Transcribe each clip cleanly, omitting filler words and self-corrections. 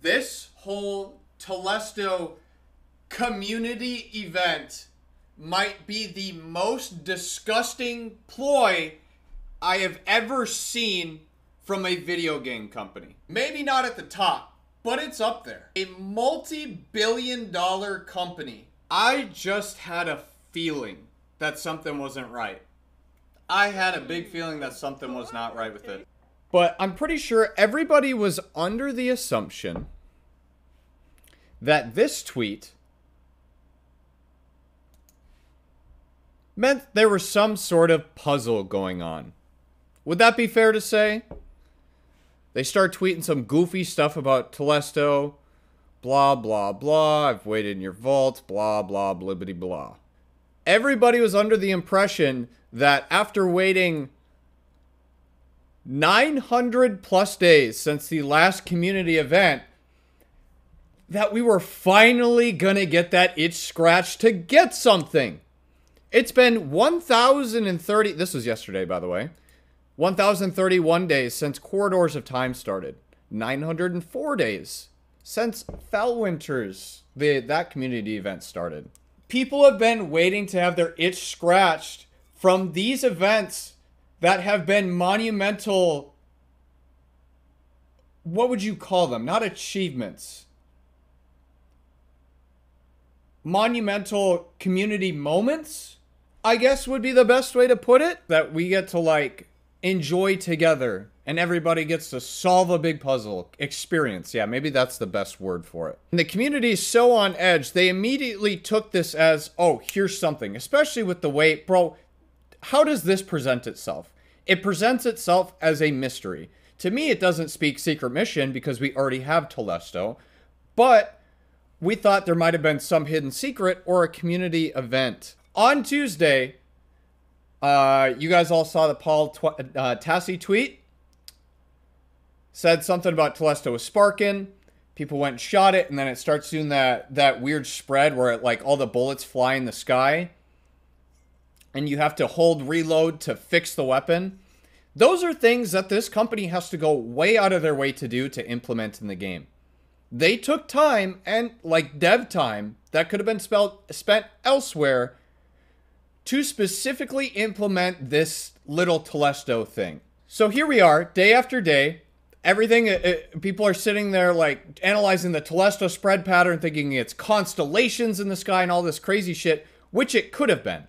This whole Telesto community event might be the most disgusting ploy I have ever seen from a video game company. Maybe not at the top, but it's up there. A multi-billion-dollar company. I just had a feeling that something wasn't right. I had a big feeling that something was not right with it. But I'm pretty sure everybody was under the assumption that this tweet meant there was some sort of puzzle going on. Would that be fair to say? They start tweeting some goofy stuff about Telesto. Blah, blah, blah. I've waited in your vault. Blah, blah, blibbity, blah. Everybody was under the impression that after waiting 900 plus days since the last community event, that we were finally gonna get that itch scratched to get something. It's been 1,030, this was yesterday, by the way, 1,031 days since Corridors of Time started. 904 days since Fellwinter's, that community event started. People have been waiting to have their itch scratched from these events that have been monumental. What would you call them? Not achievements. Monumental community moments, I guess would be the best way to put it. That we get to like enjoy together and everybody gets to solve a big puzzle. Experience. Yeah, maybe that's the best word for it. And the community is so on edge, they immediately took this as, oh, here's something. Especially with the way, bro, how does this present itself? It presents itself as a mystery. To me, it doesn't speak secret mission because we already have Telesto. But we thought there might have been some hidden secret or a community event. On Tuesday, you guys all saw the Paul Tassi tweet. Said something about Telesto was sparking. People went and shot it, and then it starts doing that weird spread where it, like all the bullets fly in the sky. And you have to hold reload to fix the weapon. Those are things that this company has to go way out of their way to do to implement in the game. They took time and like dev time that could have been spent elsewhere to specifically implement this little Telesto thing. So here we are, day after day. Everything, people are sitting there like analyzing the Telesto spread pattern, thinking it's constellations in the sky and all this crazy shit, which it could have been.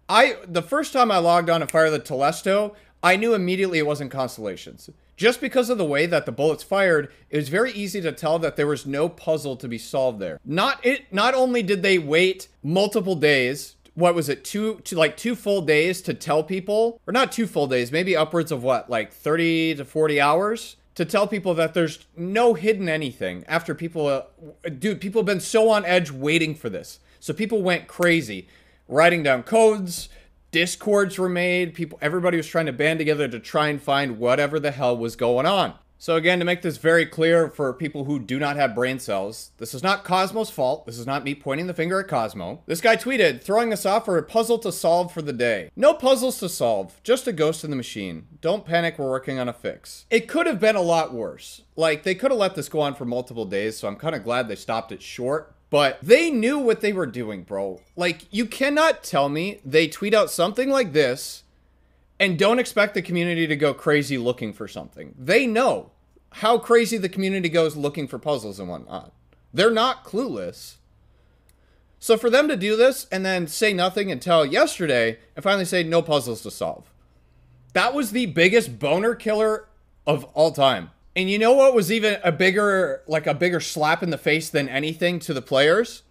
The first time I logged on to fire the Telesto, I knew immediately it wasn't constellations. Just because of the way that the bullets fired, it was very easy to tell that there was no puzzle to be solved there. Not only did they wait multiple days, what was it, two full days to tell people, or not 2 full days, maybe upwards of what, like 30 to 40 hours to tell people that there's no hidden anything after people, people have been so on edge waiting for this. So people went crazy, writing down codes. Discords were made. Everybody was trying to band together to try and find whatever the hell was going on. So again, to make this very clear for people who do not have brain cells, this is not Cosmo's fault. This is not me pointing the finger at Cosmo. This guy tweeted, throwing us off for a puzzle to solve for the day. No puzzles to solve, just a ghost in the machine. Don't panic, we're working on a fix. It could have been a lot worse. Like, they could have let this go on for multiple days, so I'm kind of glad they stopped it short. But they knew what they were doing, bro. Like, you cannot tell me they tweet out something like this and don't expect the community to go crazy looking for something. They know how crazy the community goes looking for puzzles and whatnot. They're not clueless. So for them to do this and then say nothing until yesterday and finally say no puzzles to solve, that was the biggest boner killer of all time. And you know what was even a bigger slap in the face than anything to the players?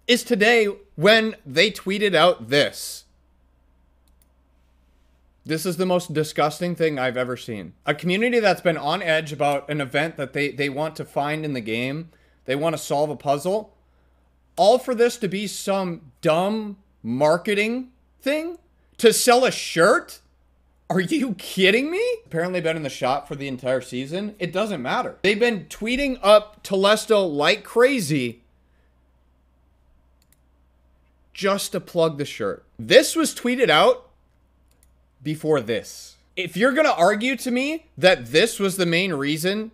Is today when they tweeted out this. This is the most disgusting thing I've ever seen. A community that's been on edge about an event that they want to find in the game. They want to solve a puzzle. All for this to be some dumb marketing thing? To sell a shirt? Are you kidding me? Apparently been in the shop for the entire season. It doesn't matter. They've been tweeting up Telesto like crazy just to plug the shirt. This was tweeted out before this. If you're gonna argue to me that this was the main reason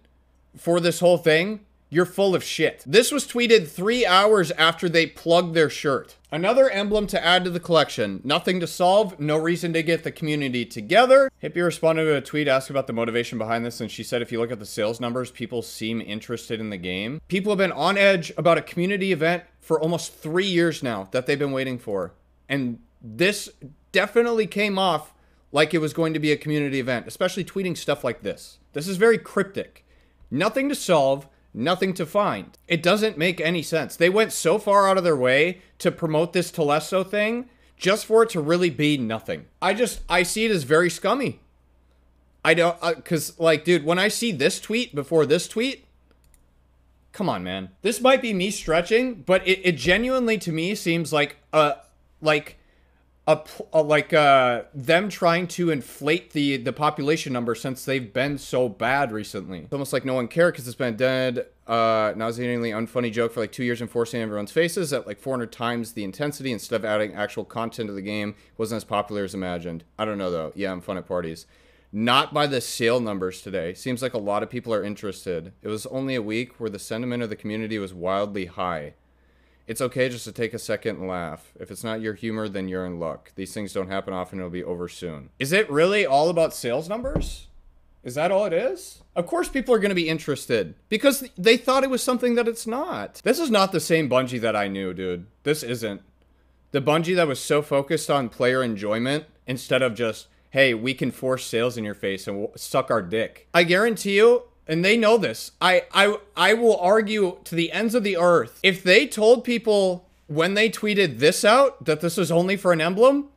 for this whole thing, You're full of shit. This was tweeted 3 hours after they plugged their shirt. Another emblem to add to the collection. Nothing to solve, no reason to get the community together. Hippie responded to a tweet asking about the motivation behind this, and she said if you look at the sales numbers, people seem interested in the game. People have been on edge about a community event for almost 3 years now that they've been waiting for. And this definitely came off like it was going to be a community event, especially tweeting stuff like this. This is very cryptic. Nothing to solve, nothing to find. It doesn't make any sense. They went so far out of their way to promote this Telesto thing just for it to really be nothing. I see it as very scummy. I don't, cause like, dude, when I see this tweet before this tweet, come on, man. This might be me stretching, but it genuinely to me seems like them trying to inflate the population number since they've been so bad recently. It's almost like no one cared because it's been a dead, nauseatingly unfunny joke for like 2 years and forcing everyone's faces at like 400 times the intensity instead of adding actual content to the game. It wasn't as popular as imagined. I don't know though. Yeah, I'm fun at parties. Not by the sale numbers today. Seems like a lot of people are interested. It was only a week where the sentiment of the community was wildly high. It's okay just to take a second and laugh. If it's not your humor, then you're in luck. These things don't happen often. It'll be over soon. Is it really all about sales numbers? Is that all it is? Of course people are going to be interested because they thought it was something that it's not. This is not the same Bungie that I knew, dude. This isn't. The Bungie that was so focused on player enjoyment instead of just, hey, we can force sales in your face and we'll suck our dick. I guarantee you, and they know this, I will argue to the ends of the earth, if they told people when they tweeted this out that this was only for an emblem,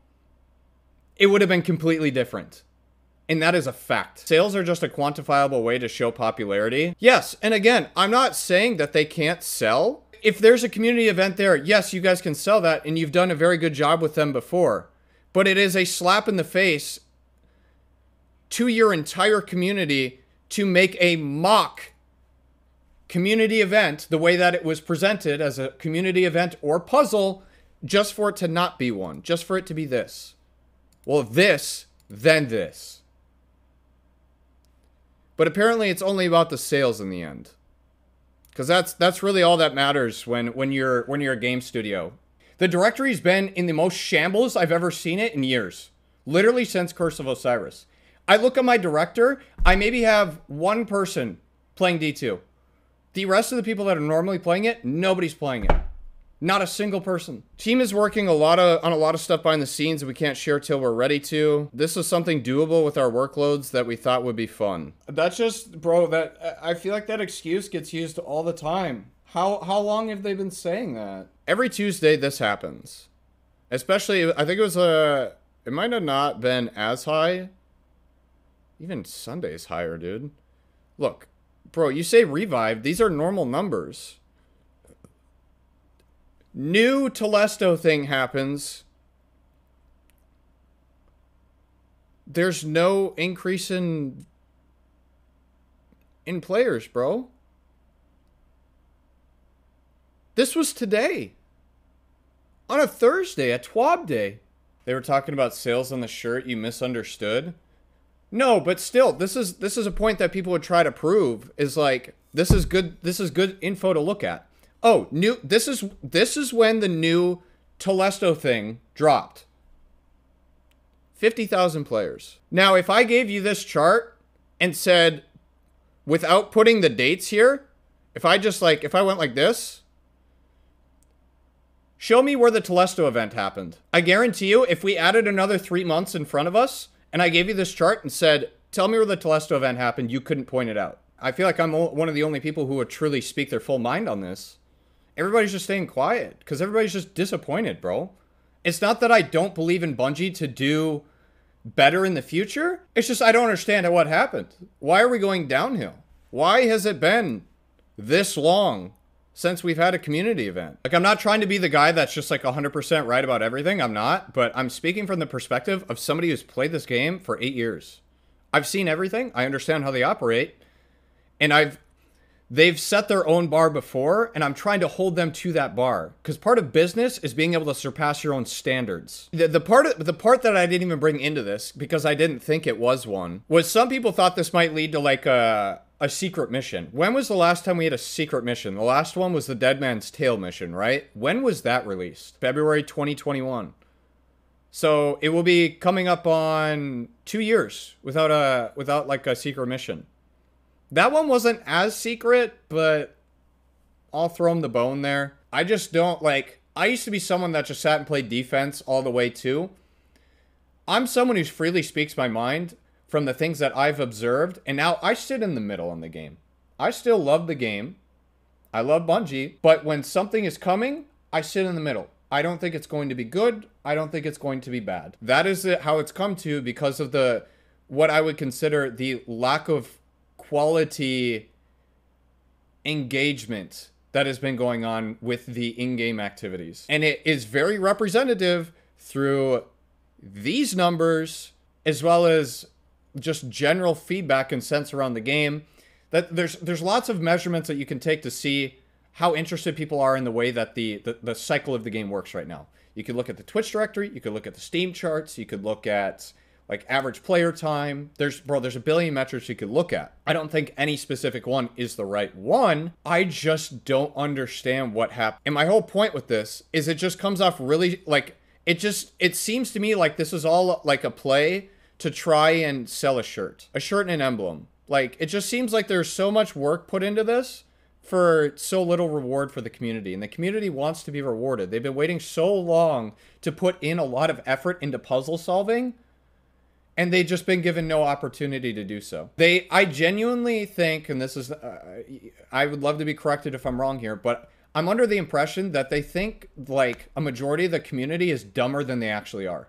it would have been completely different. And that is a fact. Sales are just a quantifiable way to show popularity. Yes, and again, I'm not saying that they can't sell. If there's a community event there, yes, you guys can sell that, and you've done a very good job with them before. But it is a slap in the face to your entire community to make a mock community event the way that it was presented as a community event or puzzle, just for it to not be one, just for it to be this. Well, this, then this. But apparently it's only about the sales in the end. Because that's really all that matters when you're a game studio. The directory's been in the most shambles I've ever seen it in years. Literally since Curse of Osiris. I look at my director, I maybe have one person playing D2. The rest of the people that are normally playing it, nobody's playing it. Not a single person. Team is working on a lot of stuff behind the scenes that we can't share till we're ready to. This is something doable with our workloads that we thought would be fun. That's just, bro, that I feel like that excuse gets used all the time. How long have they been saying that? Every Tuesday this happens. Especially, I think it was it might have not been as high. Even Sunday's higher, dude. Look, bro, you say revive. These are normal numbers. New Telesto thing happens. There's no increase in players, bro. This was today. On a Thursday, a TWAB day. They were talking about sales on the shirt. You misunderstood. No, but still, this is a point that people would try to prove is like this is good info to look at. Oh, this is when the new Telesto thing dropped. 50,000 players. Now, if I gave you this chart and said without putting the dates here, if I went like this, show me where the Telesto event happened. I guarantee you, if we added another 3 months in front of us, and I gave you this chart and said, tell me where the Telesto event happened, you couldn't point it out. I feel like I'm one of the only people who would truly speak their full mind on this. Everybody's just staying quiet, because everybody's just disappointed, bro. It's not that I don't believe in Bungie to do better in the future. It's just I don't understand what happened. Why are we going downhill? Why has it been this long since we've had a community event? Like, I'm not trying to be the guy that's just like 100% right about everything. I'm not, but I'm speaking from the perspective of somebody who's played this game for 8 years. I've seen everything. I understand how they operate. And they've set their own bar before, and I'm trying to hold them to that bar. Because part of business is being able to surpass your own standards. The part that I didn't even bring into this, because I didn't think it was one, was some people thought this might lead to like a a secret mission. When was the last time we had a secret mission? The last one was the Dead Man's Tale mission, right? When was that released? February 2021. So it will be coming up on 2 years without like a secret mission. That one wasn't as secret, but I'll throw him the bone there. I just don't like, I used to be someone that just sat and played defense all the way too. I'm someone who freely speaks my mind from the things that I've observed, and now I sit in the middle in the game. I still love the game. I love Bungie, but when something is coming, I sit in the middle. I don't think it's going to be good. I don't think it's going to be bad. That is how it's come to because of what I would consider the lack of quality engagement that has been going on with the in-game activities. And it is very representative through these numbers as well as just general feedback and sense around the game. That there's lots of measurements that you can take to see how interested people are in the way that the cycle of the game works right now. You could look at the Twitch directory, you could look at the Steam charts, you could look at like average player time. There's a billion metrics you could look at. I don't think any specific one is the right one. I just don't understand what happened. And my whole point with this is it just comes off really like, it seems to me like this is all like a play to try and sell a shirt and an emblem. Like, it just seems like there's so much work put into this for so little reward for the community. And the community wants to be rewarded. They've been waiting so long to put in a lot of effort into puzzle solving, and they've just been given no opportunity to do so. I genuinely think, and this is, I would love to be corrected if I'm wrong here, but I'm under the impression that they think like a majority of the community is dumber than they actually are.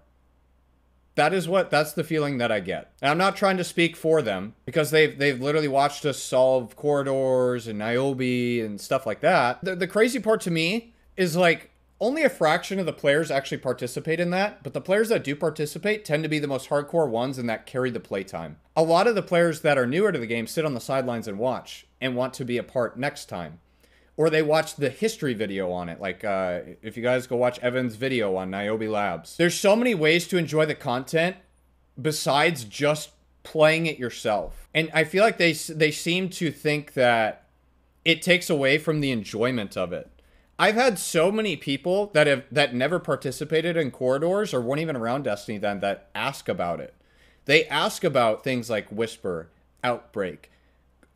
That's the feeling that I get. And I'm not trying to speak for them because they've literally watched us solve corridors and Niobe and stuff like that. The crazy part to me is like only a fraction of the players actually participate in that, but the players that do participate tend to be the most hardcore ones and that carry the playtime. A lot of the players that are newer to the game sit on the sidelines and watch and want to be a part next time. Or they watch the history video on it. Like, if you guys go watch Evan's video on Niobe Labs. There's so many ways to enjoy the content besides just playing it yourself. And I feel like they seem to think that it takes away from the enjoyment of it. I've had so many people that never participated in corridors or weren't even around Destiny then that ask about it. They ask about things like Whisper, Outbreak,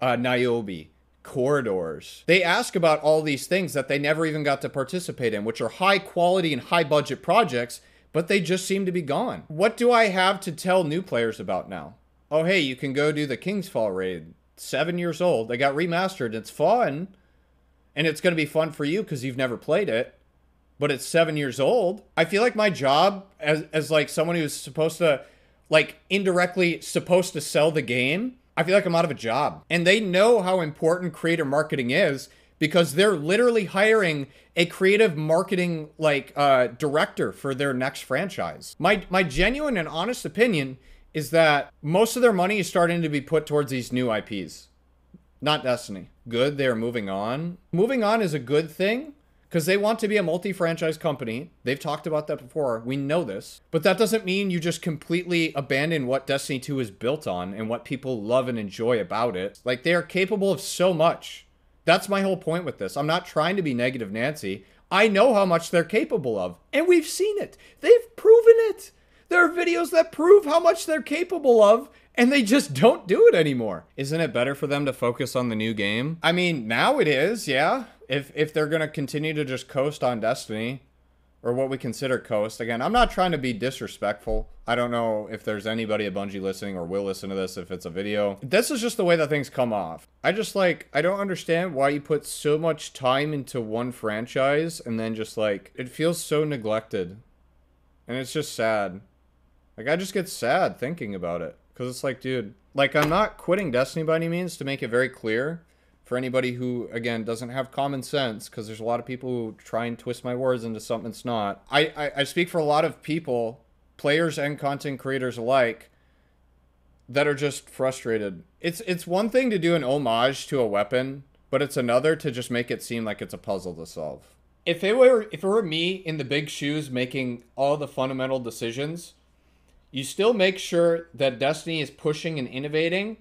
Niobe, corridors. They ask about all these things that they never even got to participate in, which are high quality and high budget projects, but they just seem to be gone. What do I have to tell new players about now? Oh, hey, you can go do the Kingsfall raid. 7 years old. They got remastered. It's fun. And it's going to be fun for you because you've never played it. But it's 7 years old. I feel like my job as like someone who's supposed to, like indirectly supposed to sell the game, I feel like I'm out of a job. And they know how important creator marketing is because they're literally hiring a creative marketing like director for their next franchise. My genuine and honest opinion is that most of their money is starting to be put towards these new IPs. Not Destiny. Good, they're moving on. Moving on is a good thing because they want to be a multi-franchise company. They've talked about that before. We know this. But that doesn't mean you just completely abandon what Destiny 2 is built on and what people love and enjoy about it. Like, they are capable of so much. That's my whole point with this. I'm not trying to be negative Nancy. I know how much they're capable of. And we've seen it. They've proven it. There are videos that prove how much they're capable of, and they just don't do it anymore. Isn't it better for them to focus on the new game? I mean, now it is, yeah. If they're going to continue to just coast on Destiny, or what we consider coast. Again, I'm not trying to be disrespectful. I don't know if there's anybody at Bungie listening or will listen to this if it's a video. This is just the way that things come off. I don't understand why you put so much time into one franchise and then just like, it feels so neglected. And it's just sad. Like, I just get sad thinking about it. Because it's like, dude, like, I'm not quitting Destiny by any means, to make it very clear. For anybody who, again, doesn't have common sense, because there's a lot of people who try and twist my words into something it's not. I speak for a lot of people, players and content creators alike, that are just frustrated. It's one thing to do an homage to a weapon, but it's another to just make it seem like it's a puzzle to solve. If it were me in the big shoes making all the fundamental decisions, you still make sure that Destiny is pushing and innovating,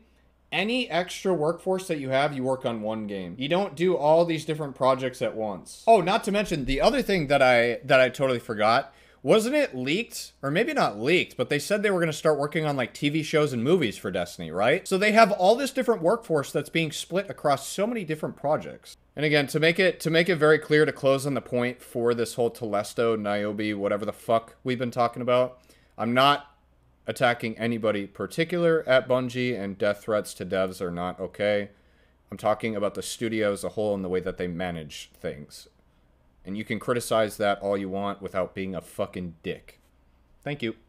Any extra workforce that you have, you work on one game. You don't do all these different projects at once. Oh, not to mention the other thing that I totally forgot. Wasn't it leaked? Or maybe not leaked, but they said they were going to start working on like TV shows and movies for Destiny, right? So they have all this different workforce that's being split across so many different projects. And again, to make it very clear, to close on the point for this whole Telesto, Niobe, whatever the fuck we've been talking about, I'm not attacking anybody particular at Bungie, and death threats to devs are not okay. I'm talking about the studio as a whole and the way that they manage things. And you can criticize that all you want without being a fucking dick. Thank you.